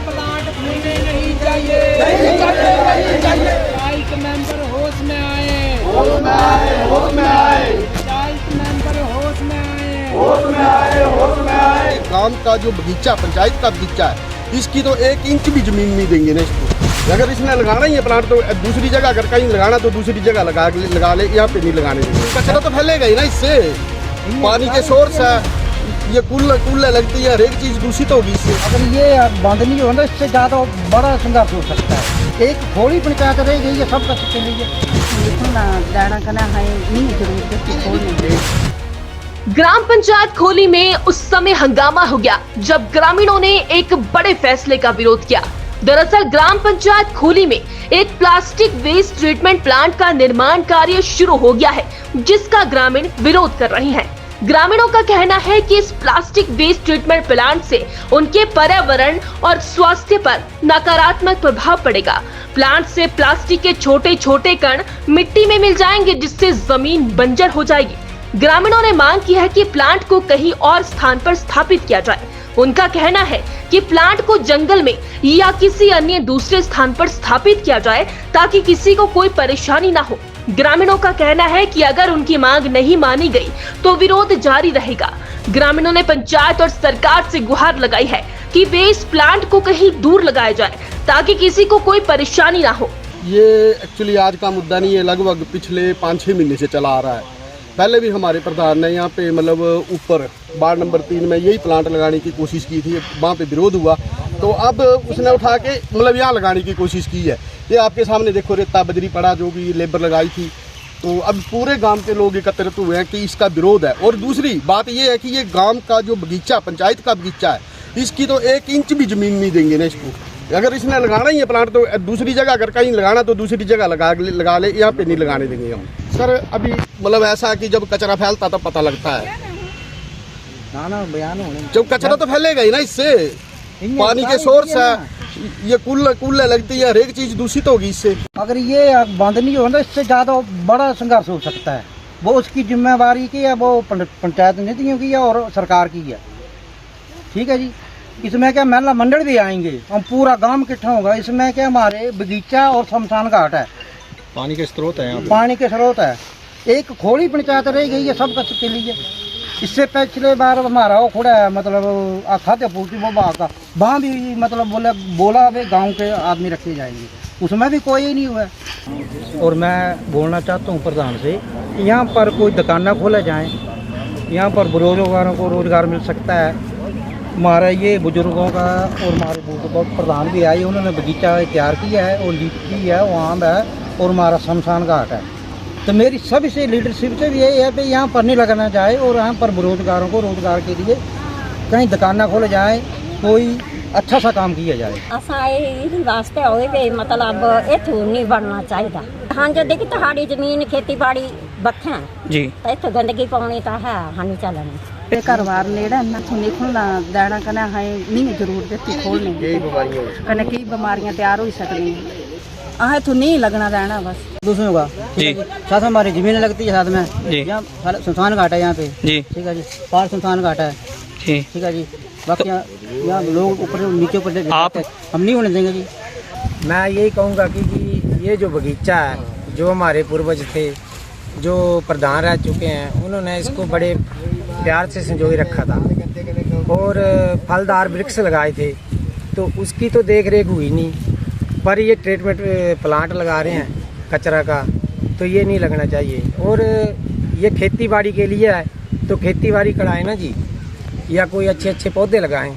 Plant खुलने नहीं चाहिए। पंचायत मेंबर होश में आए, पंचायत मेंबर होश में आए। गांव का जो बगीचा, पंचायत का बगीचा है, इसकी तो 1 इंच भी जमीन नहीं देंगे ना इसको। अगर इसने लगाना ही है प्लांट तो दूसरी जगह, अगर कहीं लगाना तो दूसरी जगह लगा ले, यहाँ पे नहीं लगाने देंगे। कचरा तो फैलेगा ही ना इससे, पानी के सोर्स है, ये कूल्ले लगती है, हर एक चीज दूषित होगी इससे। अगर ये बंद नहीं हो ना, इससे ज़्यादा बड़ा संघर्ष हो सकता है। एक थोड़ी पंचायत रह गई है, सब कच के लिए ग्राम पंचायत खोली में उस समय हंगामा हो गया जब ग्रामीणों ने एक बड़े फैसले का विरोध किया। दरअसल ग्राम पंचायत खोली में एक प्लास्टिक वेस्ट ट्रीटमेंट प्लांट का निर्माण कार्य शुरू हो गया है, जिसका ग्रामीण विरोध कर रहे हैं। ग्रामीणों का कहना है कि इस प्लास्टिक वेस्ट ट्रीटमेंट प्लांट से उनके पर्यावरण और स्वास्थ्य पर नकारात्मक प्रभाव पड़ेगा। प्लांट से प्लास्टिक के छोटे छोटे कण मिट्टी में मिल जाएंगे, जिससे जमीन बंजर हो जाएगी। ग्रामीणों ने मांग की है कि प्लांट को कहीं और स्थान पर स्थापित किया जाए। उनका कहना है कि प्लांट को जंगल में या किसी अन्य दूसरे स्थान पर स्थापित किया जाए ताकि किसी को कोई परेशानी ना हो। ग्रामीणों का कहना है कि अगर उनकी मांग नहीं मानी गई तो विरोध जारी रहेगा। ग्रामीणों ने पंचायत और सरकार से गुहार लगाई है कि वे इस प्लांट को कहीं दूर लगाया जाए ताकि किसी को कोई परेशानी ना हो। ये एक्चुअली आज का मुद्दा नहीं है, लगभग पिछले 5-6 महीने से चला आ रहा है। पहले भी हमारे प्रधान ने यहाँ पे मतलब ऊपर वार्ड नंबर 3 में यही प्लांट लगाने की कोशिश की थी, वहाँ पे विरोध हुआ तो अब उसने उठा के मतलब यहाँ लगाने की कोशिश की है। ये आपके सामने देखो, रेता बजरी पड़ा जो भी लेबर लगाई थी, तो अब पूरे गांव के लोग एकत्रित हुए हैं कि इसका विरोध है। और दूसरी बात ये है कि ये गांव का जो बगीचा, पंचायत का बगीचा है, इसकी तो 1 इंच भी जमीन नहीं देंगे ना इसको। अगर इसने लगाना ही है प्लांट तो दूसरी जगह, अगर कहीं लगाना तो दूसरी जगह लगा ले, यहाँ पे नहीं लगाने देंगे हम। सर अभी मतलब ऐसा कि जब कचरा फैलता तब पता लगता है ना बयान होने, जब कचरा तो फैलेगा ही ना इससे, पानी के सोर्स है, ये कूल्ले लगती है, हर एक चीज दूषित होगी इससे। अगर ये बंद नहीं हो ना, इससे ज़्यादा बड़ा संघर्ष हो सकता है। वो उसकी जिम्मेवारी की है, वो पंचायत नीतियों की है और सरकार की है। ठीक है जी, इसमें क्या महिला मंडल भी आएंगे, हम पूरा गांव इकट्ठा होगा। इसमें क्या हमारे बगीचा और शमशान घाट है, पानी के स्रोत है, पानी के स्रोत है। एक खोड़ी पंचायत रह गई है सब कच के लिए। इससे पिछले बार हमारा वो खोड़ा है, मतलब खाद्य पूर्ति विभाग का, वहाँ भी मतलब बोला वे गांव के आदमी रखे जाएंगे, उसमें भी कोई नहीं हुआ। और मैं बोलना चाहता हूँ प्रधान से, यहाँ पर कोई दुकाना खोला जाए, यहाँ पर बेरोजगारों को रोजगार मिल सकता है। हमारा ये बुजुर्गों का और हमारे बुजुर्ग प्रधान भी आए, उन्होंने बगीचा तैयार किया है और लीची है, वहाँ है, और हमारा शमशान घाट है। तो मेरी सभी से लीडरशिप से भी यही है कि यहाँ पर नहीं लगाना जाए और यहाँ पर बेरोजगारों को रोजगार के लिए कहीं दुकाना खोले जाए, कोई अच्छा सा काम किया जाए। असां वास्ते होए मतलब इथों नहीं बनना चाहिए। हाँ जो देखी तहाड़ी जमीन खेती बाड़ी बख्या जी, इथों गंदगी पानी तो है हानि चलनी। घर बार नेड़ा ना नहीं खुलना देना, कने नहीं जरूरत है खोलने कने कई बीमारियां तैयार हो सकती हैं। तो नहीं लगना रहना बस दूसरों का जी। साथ हमारी जमीन लगती है, साथ में जी शमशान घाट है यहाँ पे जी। ठीक है जी, पार शमशान घाट है जी। ठीक है जी, बाकी यहाँ लोग ऊपर नीचे ऊपर आप हम नहीं होने देंगे जी। मैं यही कहूँगा कि जी ये जो बगीचा है, जो हमारे पूर्वज थे, जो प्रधान रह चुके हैं, उन्होंने इसको बड़े प्यार से संजोए रखा था और फलदार वृक्ष लगाए थे, तो उसकी तो देख रेख हुई नहीं। पर ये ट्रीटमेंट प्लांट लगा रहे हैं कचरा का, तो ये नहीं लगना चाहिए। और ये खेती बाड़ी के लिए है, तो खेती बाड़ी कराएं ना जी, या कोई अच्छे अच्छे पौधे लगाएं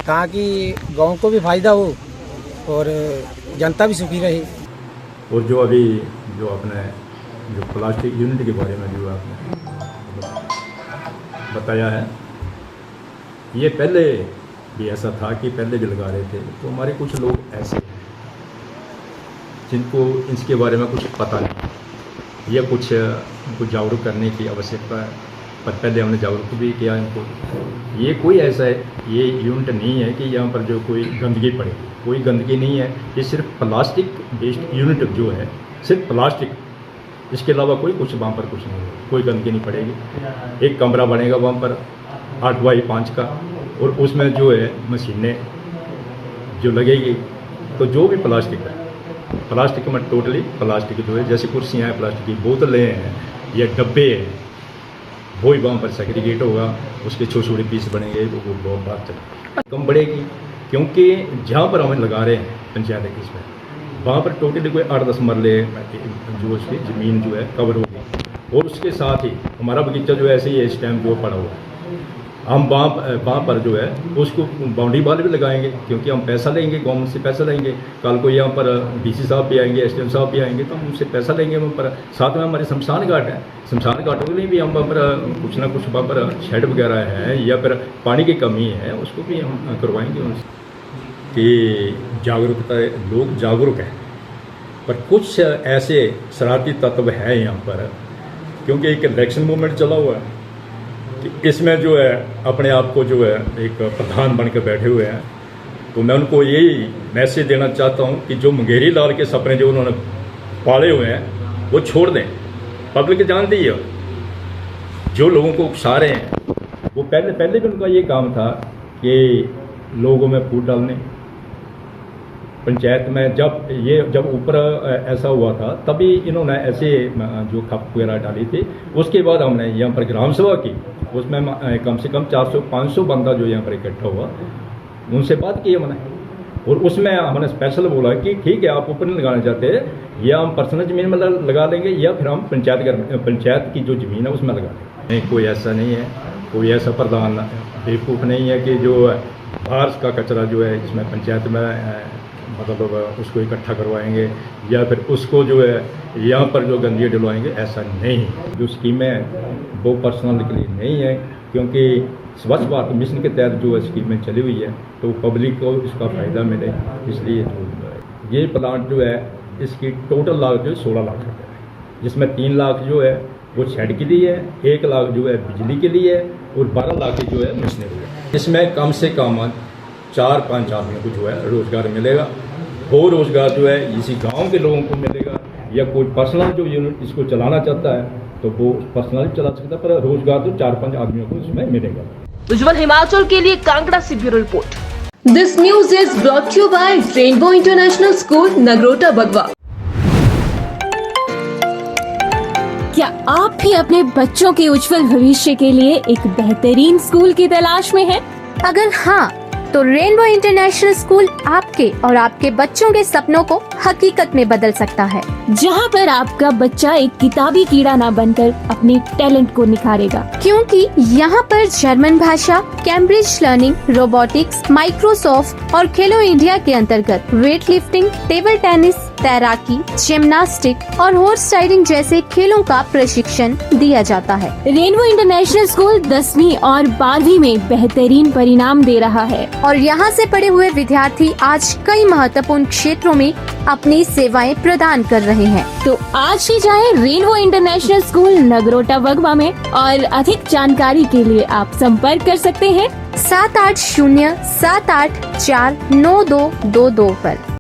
ताकि गांव को भी फ़ायदा हो और जनता भी सुखी रहे। और जो अभी जो अपने जो प्लास्टिक यूनिट के बारे में जो आपने बताया है, ये पहले भी ऐसा था कि पहले जो लगा रहे थे तो हमारे कुछ लोग ऐसे जिनको इसके बारे में कुछ पता नहीं, या कुछ उनको जागरूक करने की आवश्यकता है। पर पहले हमने जागरूक भी किया इनको। ये कोई ऐसा है, ये यूनिट नहीं है कि यहाँ पर जो कोई गंदगी पड़े, कोई गंदगी नहीं है। ये सिर्फ प्लास्टिक बेस्ड यूनिट जो है, सिर्फ प्लास्टिक, इसके अलावा कोई कुछ वहाँ पर कुछ नहीं है, कोई गंदगी नहीं पड़ेगी। एक कमरा बनेगा वहाँ पर 8 बाई 5 का, और उसमें जो है मशीनें जो लगेगी, तो जो भी प्लास्टिक है, प्लास्टिक में टोटली प्लास्टिक जो है, जैसे कुर्सियाँ हैं, प्लास्टिक की बोतलें हैं या डब्बे हैं, वही वहाँ पर सेग्रीगेट होगा, उसके छोटे छोटे पीस बनेंगे, वो बहुत बात चलेगी, कम बढ़ेगी। क्योंकि जहाँ पर हम लगा रहे हैं पंचायत के इसमें, वहाँ पर टोटली कोई 8-10 मरले जो उसकी ज़मीन जो है कवर होगी, और उसके साथ ही हमारा बगीचा जो है ऐसे ही इस टाइम जो पड़ा हुआ है, हम वहाँ पर जो है उसको बाउंड्री वाल भी लगाएंगे, क्योंकि हम पैसा लेंगे, गवर्नमेंट से पैसा लेंगे। कल को यहाँ पर डीसी साहब भी आएंगे, एसडीएम साहब भी आएंगे, तो हम उनसे पैसा लेंगे वहाँ पर। साथ में हमारे शमशान घाट है, शमशान घाटों के लिए भी हम वहाँ पर कुछ ना कुछ वहाँ पर शेड वगैरह है, या फिर पानी की कमी है, उसको भी हम करवाएंगे उनसे। कि जागरूकता, लोग जागरूक हैं, पर कुछ ऐसे शरारती तत्व हैं यहाँ पर, क्योंकि एक इलेक्शन मूवमेंट चला हुआ है कि इसमें जो है अपने आप को जो है एक प्रधान बनकर बैठे हुए हैं। तो मैं उनको यही मैसेज देना चाहता हूँ कि जो मुंगेरी लाल के सपने जो उन्होंने पाले हुए हैं वो छोड़ दें। पब्लिक जानती है, जो लोगों को उकसा रहे हैं, वो पहले भी उनका ये काम था कि लोगों में फूट डालने। पंचायत में जब ऊपर ऐसा हुआ था, तभी इन्होंने ऐसे जो खप वगैरह डाली थी। उसके बाद हमने यहाँ पर ग्राम सभा की, उसमें कम से कम 400-500 बंदा जो यहाँ पर इकट्ठा हुआ, उनसे बात की हमने, और उसमें हमने स्पेशल बोला कि ठीक है, आप ऊपर नहीं लगाना चाहते, या हम पर्सनल ज़मीन में लगा देंगे, या फिर हम पंचायत की जो ज़मीन है उसमें लगा देंगे। नहीं, कोई ऐसा नहीं है, कोई ऐसा प्रधान बेवकूफ़ नहीं है कि जो बाहर का कचरा जो है इसमें पंचायत में मतलब उसको इकट्ठा करवाएंगे, या फिर उसको जो है यहाँ पर जो गंदगी डलवाएंगे, ऐसा नहीं है। जो स्कीमें वो पर्सनल के लिए नहीं है, क्योंकि स्वच्छ भारत मिशन के तहत जो स्कीमें चली हुई है, तो पब्लिक को इसका फ़ायदा मिले, इसलिए ये प्लांट जो है इसकी टोटल लागत जो है 16 लाख रुपये है, जिसमें 3 लाख जो है वो शेड के लिए है, 1 लाख जो है बिजली के लिए है, और 12 लाख जो है मशीनरी है। इसमें कम से कम 4-5 आदमियों को जो है रोज़गार मिलेगा। वो रोज़गार जो है इसी गांव के लोगों को मिलेगा, या कोई पर्सनल जो यूनिट इसको चलाना चाहता है तो वो पर्सनल चला सकता है, पर रोज़गार तो 4-5 आदमियों को इसमें मिलेगा। उज्जवल हिमाचल के लिए कांगड़ा से bureau report. This news is brought you by Rainbow International School, Nagrota, Bagwan. क्या आप भी अपने बच्चों के उज्जवल भविष्य के लिए एक बेहतरीन स्कूल की तलाश में हैं? अगर हाँ, तो रेनबो इंटरनेशनल स्कूल आपके और आपके बच्चों के सपनों को हकीकत में बदल सकता है, जहां पर आपका बच्चा एक किताबी कीड़ा ना बनकर अपने टैलेंट को निखारेगा। क्योंकि यहाँ पर जर्मन भाषा, कैम्ब्रिज लर्निंग, रोबोटिक्स, माइक्रोसॉफ्ट और खेलो इंडिया के अंतर्गत वेट लिफ्टिंग, टेबल टेनिस, तैराकी, जिम्नास्टिक और हॉर्स राइडिंग जैसे खेलों का प्रशिक्षण दिया जाता है। रेनबो इंटरनेशनल स्कूल 10वीं और 12वीं में बेहतरीन परिणाम दे रहा है, और यहाँ से पढ़े हुए विद्यार्थी आज कई महत्वपूर्ण क्षेत्रों में अपनी सेवाएं प्रदान कर रहे हैं। तो आज ही जाएं रेनबो इंटरनेशनल स्कूल, नगरोटा, बगवा में, और अधिक जानकारी के लिए आप संपर्क कर सकते हैं 7807849222 पर।